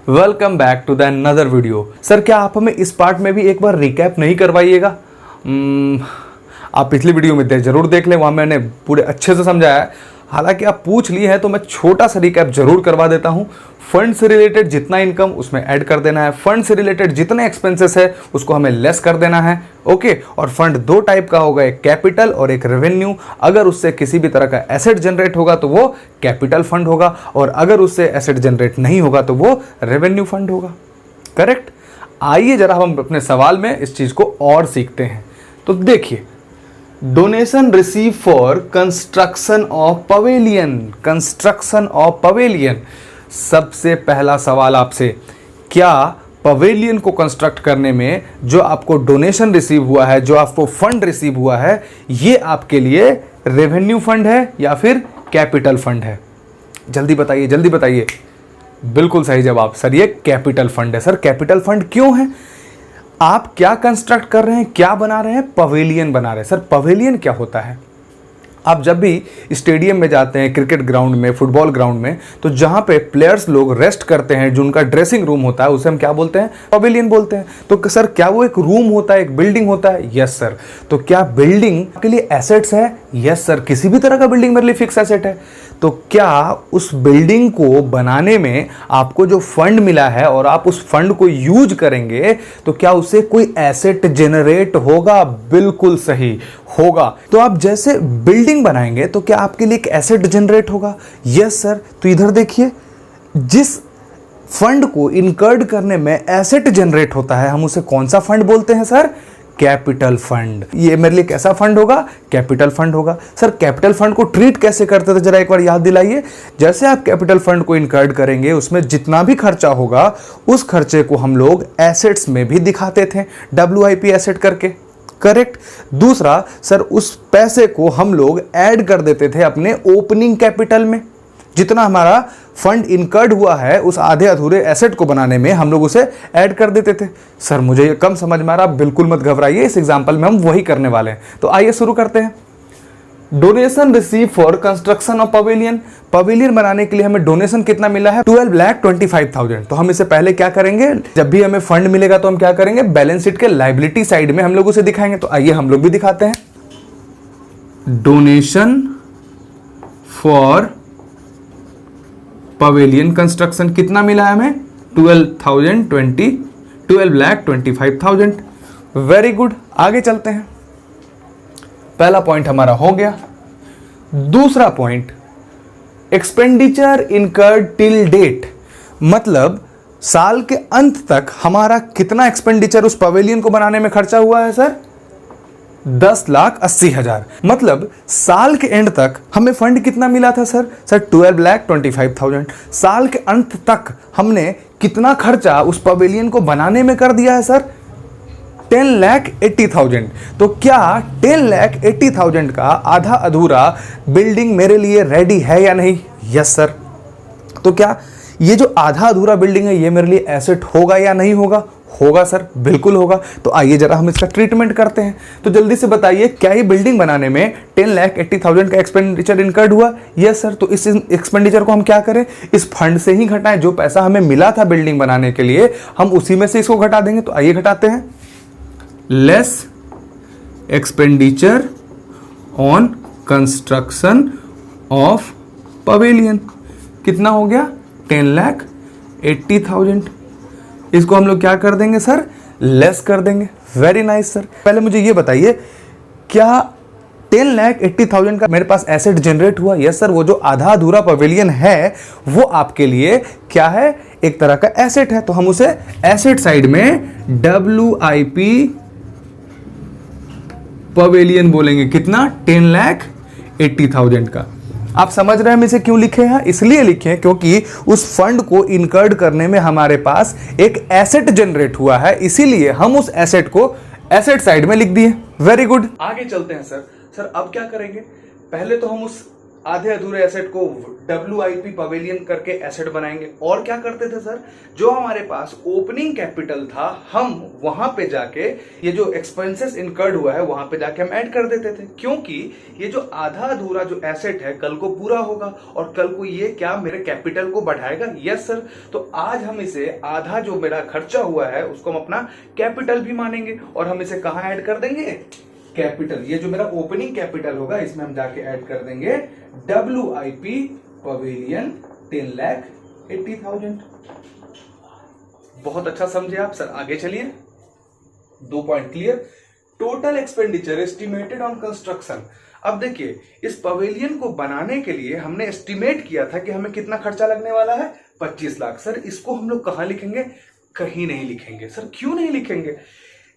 Welcome back to the another video. Sir क्या आप हमें इस पार्ट में भी एक बार रिकैप नहीं करवाइएगा? आप पिछली वीडियो में जरूर देख लें, वहाँ मैंने पूरे अच्छे से समझाया है। हालांकि आप पूछ लिए हैं तो मैं छोटा सा रिकैप जरूर करवा देता हूँ। फंड से रिलेटेड जितना इनकम उसमें ऐड कर देना है, फंड से रिलेटेड जितने एक्सपेंसेस है उसको हमें लेस कर देना है। ओके, और फंड दो टाइप का होगा, एक कैपिटल और एक रेवेन्यू। अगर उससे किसी भी तरह का एसेट जनरेट होगा तो वो कैपिटल फंड होगा, और अगर उससे एसेट जनरेट नहीं होगा तो वो रेवेन्यू फंड होगा। करेक्ट। आइए जरा हम अपने सवाल में इस चीज को और सीखते हैं। तो देखिए, donation receive for construction of pavilion, construction of pavilion. सबसे पहला सवाल आपसे, क्या पवेलियन को कंस्ट्रक्ट करने में जो आपको डोनेशन रिसीव हुआ है, जो आपको फंड रिसीव हुआ है, ये आपके लिए रेवेन्यू फंड है या फिर कैपिटल फंड है? जल्दी बताइए, जल्दी बताइए। बिल्कुल सही जवाब सर, ये कैपिटल फंड है। सर कैपिटल फंड क्यों है? आप क्या कंस्ट्रक्ट कर रहे हैं, क्या बना रहे हैं? पवेलियन बना रहे हैं। सर पवेलियन क्या होता है? आप जब भी स्टेडियम में जाते हैं, क्रिकेट ग्राउंड में, फुटबॉल ग्राउंड में, तो जहां पे प्लेयर्स लोग रेस्ट करते हैं, जो उनका ड्रेसिंग रूम होता है, उसे हम क्या बोलते हैं? पवेलियन बोलते हैं। तो सर क्या वो एक रूम होता है, एक बिल्डिंग होता है? Yes sir. तो क्या बिल्डिंग के लिए एसेट्स है? Yes sir. किसी भी तरह का बिल्डिंग मेरे लिए फिक्स एसेट है। तो क्या उस बिल्डिंग को बनाने में आपको जो फंड मिला है और आप उस फंड को यूज करेंगे, तो क्या उससे कोई एसेट जनरेट होगा? बिल्कुल सही होगा। तो आप जैसे बिल्डिंग बनाएंगे तो क्या आपके लिए एक एसेट जनरेट होगा? Yes sir. तो इधर देखिए, जिस फंड को इनकर्ड करने में एसेट जनरेट होता है, हम उसे कौन सा फंड बोलते हैं सर? Capital fund. ये मेरे लिए कैसा फंड होगा? कैपिटल फंड होगा। सर कैपिटल फंड को ट्रीट कैसे करते थे, जरा एक बार याद दिलाइए। जैसे आप कैपिटल फंड को इनकर्ड करेंगे, उसमें जितना भी खर्चा होगा उस खर्चे को हम लोग एसेट्स में भी दिखाते थे, WIP एसेट करके। करेक्ट। दूसरा सर, उस पैसे को हम लोग ऐड कर देते थे अपने ओपनिंग कैपिटल में। जितना हमारा फंड इनकर्ड हुआ है उस आधे अधूरे एसेट को बनाने में हम लोग उसे ऐड कर देते थे। सर मुझे ये कम समझ में आ रहा, बिल्कुल मत घबराइए, इस एग्जांपल में हम वही करने वाले हैं। तो आइए शुरू करते हैं। Donation receive for construction of pavilion. Pavilion बनाने के लिए हमें डोनेशन कितना मिला है? 12,25,000। तो हम इसे पहले क्या करेंगे, जब भी हमें फंड मिलेगा तो हम क्या करेंगे, बैलेंस शीट के लायबिलिटी साइड में हम लोग उसे दिखाएंगे। तो आइए हम लोग भी दिखाते हैं। डोनेशन फॉर पवेलियन कंस्ट्रक्शन कितना मिला है हमें? 12,25,000। Very good. आगे चलते हैं। पहला पॉइंट हमारा हो गया। दूसरा point, expenditure incurred till date. मतलब साल के अंत तक हमारा कितना एक्सपेंडिचर उस पवेलियन को बनाने में खर्चा हुआ है सर? 10,80,000। मतलब साल के एंड तक हमें फंड कितना मिला था सर? सर 12,25,000। साल के अंत तक हमने कितना खर्चा उस पवेलियन को बनाने में कर दिया है सर? 10,80,000। तो क्या 10,80,000 का आधा अधूरा बिल्डिंग मेरे लिए रेडी है या नहीं? Yes sir. तो क्या ये जो आधा अधूरा बिल्डिंग है ये मेरे लिए एसेट होगा या नहीं होगा? होगा सर, बिल्कुल होगा। तो आइए जरा हम इसका ट्रीटमेंट करते हैं। तो जल्दी से बताइए, क्या ये बिल्डिंग बनाने में 10,80,000 का एक्सपेंडिचर इनकर्ड हुआ? Yes sir. तो इस एक्सपेंडिचर को हम क्या करें, इस फंड से ही घटाएं। जो पैसा हमें मिला था बिल्डिंग बनाने के लिए, हम उसी में से इसको घटा देंगे। तो आइए घटाते हैं। Less expenditure on construction of pavilion कितना हो गया? 10,80,000। इसको हम लोग क्या कर देंगे सर? लेस कर देंगे। Very nice sir. पहले मुझे ये बताइए, क्या 10,80,000 का मेरे पास एसेट जनरेट हुआ? Yes sir. वो जो आधा अधूरा पवेलियन है वो आपके लिए क्या है? एक तरह का एसेट है। तो हम उसे एसेट साइड में WIP पवेलियन बोलेंगे। कितना? 10,80,000 का। आप समझ रहे हैं हम इसे क्यों लिखे हैं? इसलिए लिखे हैं क्योंकि उस फंड को इनकर्ड करने में हमारे पास एक एसेट जनरेट हुआ है, इसीलिए हम उस एसेट को एसेट साइड में लिख दिए। Very good. आगे चलते हैं सर। सर अब क्या करेंगे? पहले तो हम उस आधे अधूरे एसेट को WIP पवेलियन करके एसेट बनाएंगे। और क्या करते थे सर, जो हमारे पास ओपनिंग कैपिटल था हम वहां पे जाके ये जो एक्सपेंसेस इनकर्ड हुआ है वहां पे जाके हम ऐड कर देते थे, क्योंकि ये जो आधा अधूरा जो एसेट है कल को पूरा होगा और कल को ये क्या मेरे कैपिटल को बढ़ाएगा। यस सर, तो आज हम इसे आधा जो मेरा खर्चा हुआ है उसको हम अपना कैपिटल भी मानेंगे और हम इसे कहां ऐड कर देंगे, कैपिटल। ये जो मेरा ओपनिंग कैपिटल होगा इसमें हम जाके ऐड कर देंगे WIP पवेलियन 10,80,000। बहुत अच्छा समझे आप सर, आगे चलिए। 2 point clear. Total expenditure estimated on construction. अब देखिए इस पवेलियन को बनाने के लिए हमने एस्टिमेट किया था कि हमें कितना खर्चा लगने वाला है, 25 लाख। सर इसको हम लोग कहां लिखेंगे, कहीं नहीं लिखेंगे। सर क्यों नहीं लिखेंगे,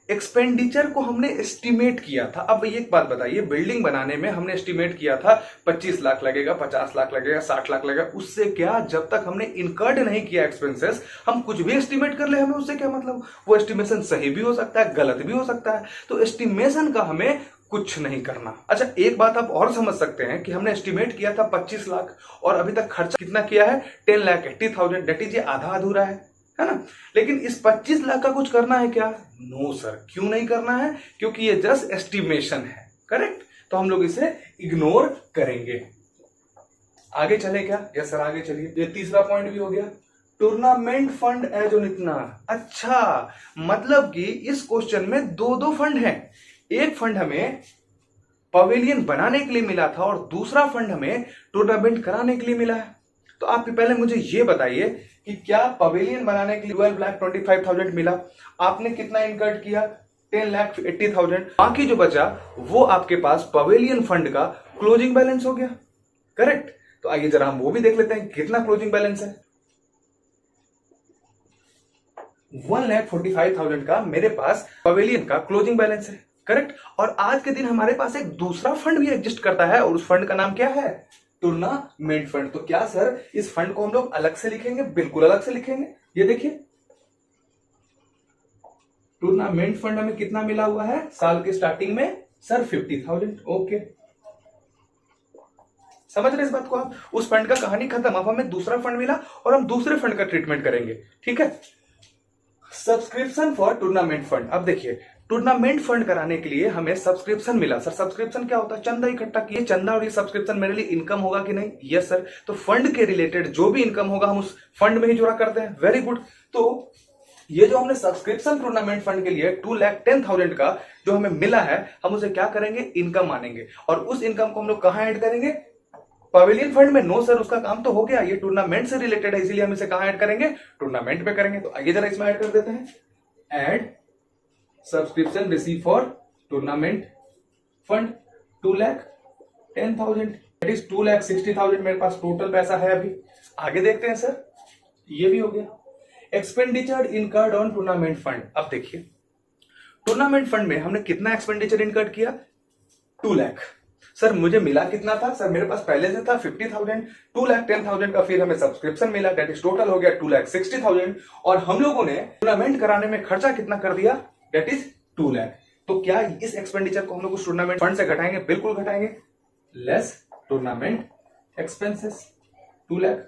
एक्सपेंडिचर को हमने एस्टिमेट किया था। अब एक बात बताइए, बिल्डिंग बनाने में हमने एस्टिमेट किया था 25 लाख लगेगा, 50 लाख लगेगा, 60 लाख लगेगा। उससे क्या, जब तक हमने इनकर्ड नहीं किया एक्सपेंसेस, हम कुछ भी एस्टिमेट कर ले, हमें उससे क्या मतलब। वो एस्टिमेशन सही भी हो सकता है, गलत भी हो सकता है, तो एस्टिमेशन का हमें कुछ नहीं करना। अच्छा एक बात आप और समझ सकते हैं कि हमने एस्टिमेट किया था 25 लाख और अभी तक खर्चा कितना किया है, 10,80,000। डेट इज ये आधा अधूरा है ना। लेकिन इस 25 लाख का कुछ करना है क्या, नो सर। क्यों नहीं करना है, क्योंकि ये जस्ट एस्टिमेशन है, करेक्ट। तो हम लोग इसे इग्नोर करेंगे। आगे चले क्या, यस सर आगे चलिए। ये तीसरा पॉइंट भी हो गया, टूर्नामेंट फंड एज ऑन इतना। अच्छा मतलब कि इस क्वेश्चन में दो फंड हैं। एक फंड हमें पवेलियन बनाने के लिए मिला था और दूसरा फंड हमें टूर्नामेंट कराने के लिए मिला है। तो आप पहले मुझे ये बताइए कि क्या पवेलियन बनाने के लिए 12,25,000 मिला, आपने कितना इनकर्ड किया, 10,80,000। बाकी जो बचा वो आपके पास पवेलियन फंड का क्लोजिंग बैलेंस हो गया, करेक्ट। तो आइए जरा हम वो भी देख लेते हैं कितना क्लोजिंग बैलेंस है। 1,45,000 का मेरे पास पवेलियन का क्लोजिंग बैलेंस है, करेक्ट। और आज के दिन हमारे पास एक दूसरा फंड भी एग्जिस्ट करता है और उस फंड का नाम क्या है, टूर्नामेंट फंड। तो क्या सर इस फंड को हम लोग अलग से लिखेंगे, बिल्कुल अलग से लिखेंगे। ये देखिए टूर्नामेंट फंड हमें कितना मिला हुआ है साल के स्टार्टिंग में, सर 50,000। ओके समझ रहे इस बात को आप। उस फंड का कहानी खत्म, अब हमें दूसरा फंड मिला और हम दूसरे फंड का ट्रीटमेंट करेंगे, ठीक है। Subscription for tournament fund. अब देखिए टूर्नामेंट फंड कराने के लिए हमें सब्सक्रिप्शन मिला। सर सब्सक्रिप्शन क्या होता है, चंदा इकट्ठा किए। चंदा और ये सब्सक्रिप्शन मेरे लिए इनकम होगा कि नहीं, यस सर। तो फंड के रिलेटेड जो भी इनकम होगा हम उस फंड में ही जुड़ा करते हैं, वेरी गुड। तो ये जो हमने सब्सक्रिप्शन टूर्नामेंट फंड के लिए 2,10,000 का जो हमें मिला है, हम उसे क्या करेंगे, इनकम मानेंगे। और उस इनकम को हम लोग कहां ऐड करेंगे, पवेलियन फंड में। नो सर उसका काम तो हो गया, ये टूर्नामेंट से रिलेटेड है, इसीलिए हम इसे कहां ऐड करेंगे, टूर्नामेंट पे करेंगे। तो आइए जरा इसमें ऐड कर देते हैं, add subscription receive for tournament fund 2,10,000, that is 2,60,000 मेरे पास टोटल पैसा है अभी। आगे देखते हैं सर, ये भी हो गया। Expenditure incurred on tournament fund. अब देखिए टूर्नामेंट फंड में हमने कितना एक्सपेंडिचर इनकर्ड किया, 2 लाख। सर मुझे मिला कितना था, सर मेरे पास पहले से था 50,000, 2,10,000 का फिर हमें सब्सक्रिप्शन मिला, दैट इज टोटल हो गया 2,60,000। और हम लोगों ने टूर्नामेंट कराने में खर्चा कितना कर दिया, दैट इज 2 लाख। तो क्या इस एक्सपेंडिचर को हम लोग उस टूर्नामेंट फंड से घटाएंगे, बिल्कुल घटाएंगे। Less tournament expenses 2 lakh.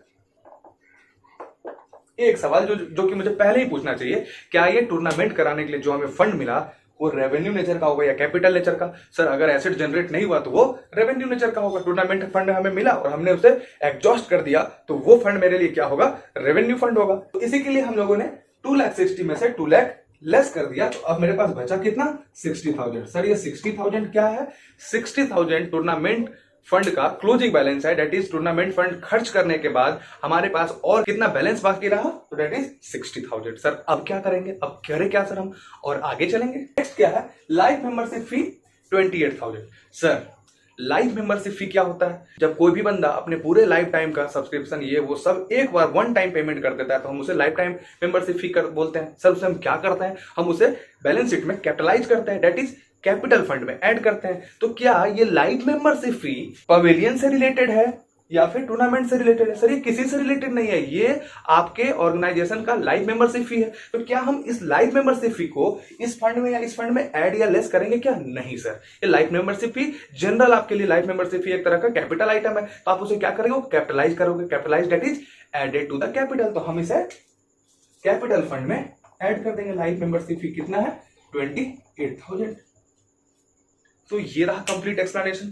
एक सवाल जो कि मुझे पहले ही पूछना चाहिए, क्या ये टूर्नामेंट कराने के लिए जो हमें फंड मिला वो रेवेन्यू नेचर का होगा या कैपिटल नेचर का। सर अगर एसेट जनरेट नहीं हुआ तो वो रेवेन्यू नेचर का होगा। टूर्नामेंट फंड हमें मिला और हमने उसे एग्जॉस्ट कर दिया तो वो फंड मेरे लिए क्या होगा, रेवेन्यू फंड होगा। तो इसी के लिए हम लोगों ने 2,60,000 में से 2 लाख लेस कर दिया। तो अब मेरे पास बचा कितना, 60,000। सर ये 60,000 क्या है, 60,000 टूर्नामेंट फंड का क्लोजिंग बैलेंस है, डेट इज टूर्नामेंट फंड खर्च करने के बाद हमारे पास और कितना बैलेंस बाकी रहा, तो डेट इज 60,000। सर अब क्या करेंगे, अब करें क्या सर हम, और आगे चलेंगे। नेक्स्ट क्या है, life membership fee 28,000। Sir life membership fee क्या होता है, जब कोई भी बंदा अपने पूरे लाइफ टाइम का सब्सक्रिप्शन ये वो सब एक बार वन टाइम पेमेंट कर देता है तो हम उसे लाइफ टाइम मेंबरशिप फी बोलते हैं। सर उसे हम क्या करते हैं, हम उसे बैलेंस शीट में कैपिटलाइज करते हैं, डेट इज कैपिटल फंड में ऐड करते हैं। तो क्या ये लाइफ मेंबरशिप फी पवेलियन से रिलेटेड है, या फिर टूर्नामेंट से रिलेटेड है। सर ये किसी से रिलेटेड नहीं है, ये आपके ऑर्गेनाइजेशन का लाइफ मेंबरशिप फी है। तो क्या हम इस लाइफ मेंबरशिप फी को इस फंड में या इस फंड में ऐड या लेस करेंगे क्या? नहीं सर, ये लाइफ मेंबरशिप फी जनरल आपके लिए लाइफ मेंबरशिप फी एक तरह का कैपिटल आइटम है, तो आप उसे क्या करेंगे? कैपिटलाइज करोगे। Capitalize that is added to the capital, तो हम इसे कैपिटल फंड में ऐड कर देंगे। लाइफ मेंबरशिप फी कितना है? 28,000। तो ये रहा कंप्लीट एक्सप्लेनेशन।